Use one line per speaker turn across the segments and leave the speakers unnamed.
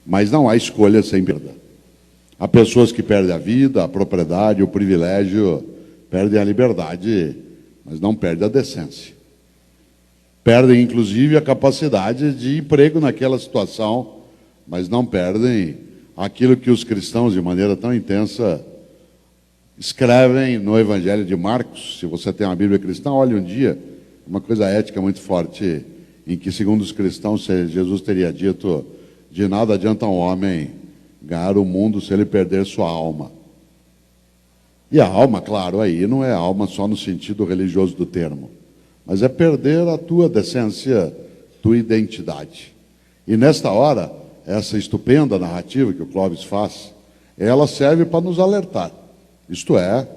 Mas não há escolha sem perda. Há pessoas que perdem a vida, a propriedade, o privilégio, perdem a liberdade, mas não perdem a decência. Perdem, inclusive, a capacidade de emprego naquela situação, mas não perdem aquilo que os cristãos, de maneira tão intensa, escrevem no Evangelho de Marcos. Se você tem uma Bíblia cristã, olhe um dia, uma coisa ética muito forte, em que, segundo os cristãos, Jesus teria dito: de nada adianta um homem ganhar o mundo se ele perder sua alma. E a alma, claro, aí não é alma só no sentido religioso do termo, mas é perder a tua decência, tua identidade. E nesta hora, essa estupenda narrativa que o Clóvis faz, ela serve para nos alertar. Isto é,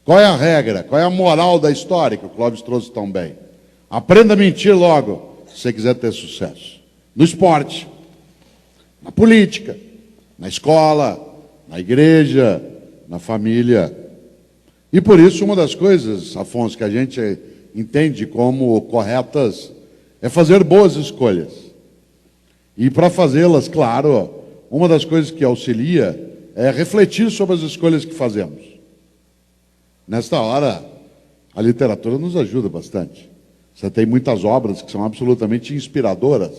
qual é a regra, qual é a moral da história que o Clóvis trouxe tão bem? Aprenda a mentir logo, se você quiser ter sucesso. No esporte, na política, na escola, na igreja, na família. E por isso, uma das coisas, Afonso, que a gente entende como corretas é fazer boas escolhas. E para fazê-las, claro, uma das coisas que auxilia é refletir sobre as escolhas que fazemos. Nesta hora, a literatura nos ajuda bastante. Você tem muitas obras que são absolutamente inspiradoras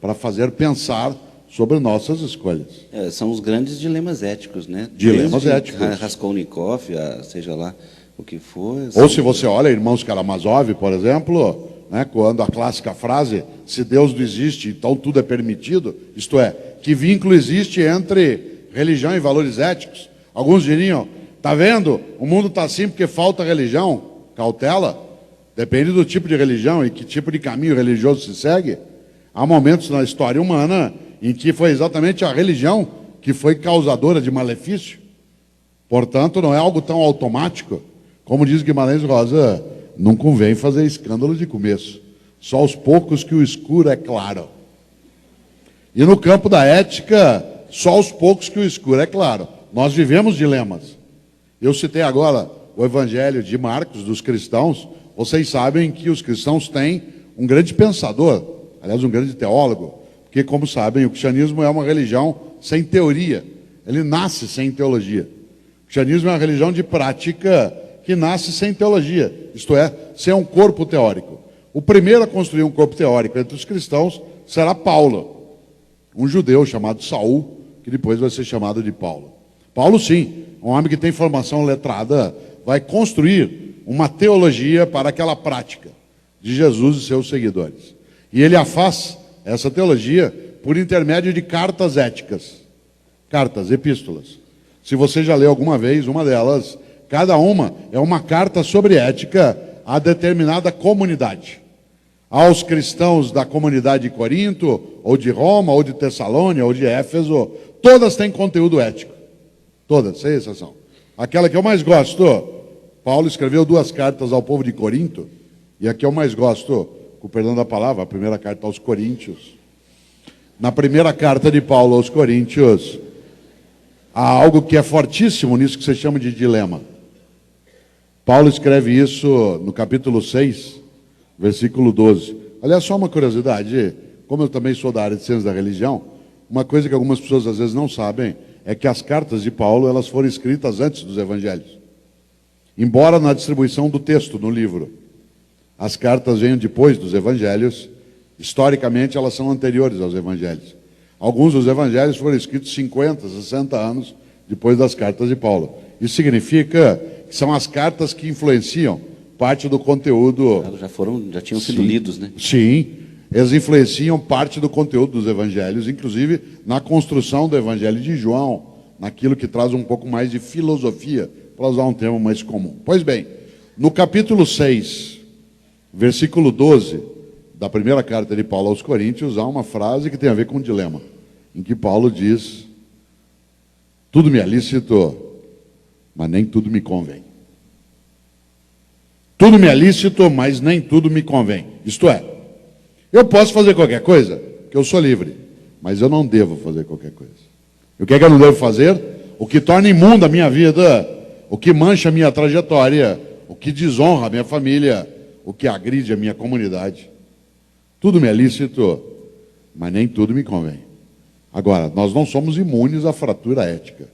para fazer pensar sobre nossas escolhas.
São os grandes dilemas éticos, né?
Dilemas éticos.
Raskolnikov, seja lá o que for.
Ou se você olha Irmãos Karamazov, por exemplo, né, quando a clássica frase, se Deus não existe, então tudo é permitido, isto é, que vínculo existe entre religião e valores éticos? Alguns diriam, está vendo, o mundo está assim porque falta religião. Cautela, depende do tipo de religião e que tipo de caminho religioso se segue. Há momentos na história humana em que foi exatamente a religião que foi causadora de malefício. Portanto, não é algo tão automático. Como diz Guimarães Rosa, não convém fazer escândalo de começo. Só aos poucos que o escuro é claro. E no campo da ética, só aos poucos que o escuro é claro. Nós vivemos dilemas. Eu citei agora o Evangelho de Marcos, dos cristãos. Vocês sabem que os cristãos têm um grande pensador, aliás, um grande teólogo, porque, como sabem, o cristianismo é uma religião sem teoria. Ele nasce sem teologia. O cristianismo é uma religião de prática que nasce sem teologia, isto é, sem um corpo teórico. O primeiro a construir um corpo teórico entre os cristãos será Paulo, um judeu chamado Saul, que depois vai ser chamado de Paulo. Paulo, sim, um homem que tem formação letrada, vai construir uma teologia para aquela prática de Jesus e seus seguidores. E ele a faz, essa teologia, por intermédio de cartas éticas, cartas, epístolas. Se você já leu alguma vez uma delas, cada uma é uma carta sobre ética a determinada comunidade. Aos cristãos da comunidade de Corinto, ou de Roma, ou de Tessalônia, ou de Éfeso, todas têm conteúdo ético. Todas, sem exceção. Aquela que eu mais gosto, Paulo escreveu 2 cartas ao povo de Corinto, e a que eu mais gosto, com o perdão da palavra, a primeira carta aos Coríntios. Na primeira carta de Paulo aos Coríntios, há algo que é fortíssimo nisso que você chama de dilema. Paulo escreve isso no capítulo 6, versículo 12. Aliás, só uma curiosidade, como eu também sou da área de ciências da religião, uma coisa que algumas pessoas às vezes não sabem é que as cartas de Paulo, elas foram escritas antes dos evangelhos. Embora na distribuição do texto no livro, as cartas venham depois dos evangelhos, historicamente elas são anteriores aos evangelhos. Alguns dos evangelhos foram escritos 50, 60 anos depois das cartas de Paulo. Isso significa que são as cartas que influenciam parte do conteúdo.
Já tinham sido lidos, né?
Sim, eles influenciam parte do conteúdo dos evangelhos, inclusive na construção do evangelho de João, naquilo que traz um pouco mais de filosofia, para usar um termo mais comum. Pois bem, no capítulo 6, versículo 12, da primeira carta de Paulo aos Coríntios, há uma frase que tem a ver com um dilema, em que Paulo diz: tudo me é lícito, mas nem tudo me convém. Tudo me é lícito, mas nem tudo me convém. Isto é, eu posso fazer qualquer coisa, porque eu sou livre, mas eu não devo fazer qualquer coisa. E o que é que eu não devo fazer? O que torna imunda a minha vida, o que mancha a minha trajetória, o que desonra a minha família, o que agride a minha comunidade. Tudo me é lícito, mas nem tudo me convém. Agora, nós não somos imunes à fratura ética.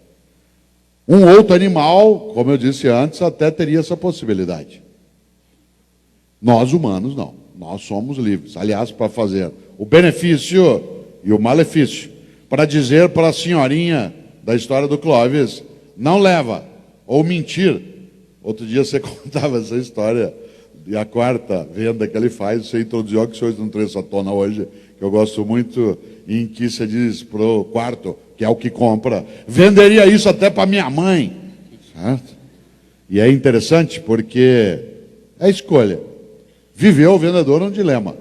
Um outro animal, como eu disse antes, até teria essa possibilidade. Nós, humanos, não. Nós somos livres. Aliás, para fazer o benefício e o malefício, para dizer para a senhorinha da história do Clóvis, não leva, ou mentir. Outro dia você contava essa história, e a quarta venda que ele faz, você introduziu, que o senhor não trouxe à tona hoje, que eu gosto muito, em que você diz para o quarto, que é o que compra, venderia isso até para minha mãe. Certo? E é interessante porque é escolha. Viveu o vendedor um dilema.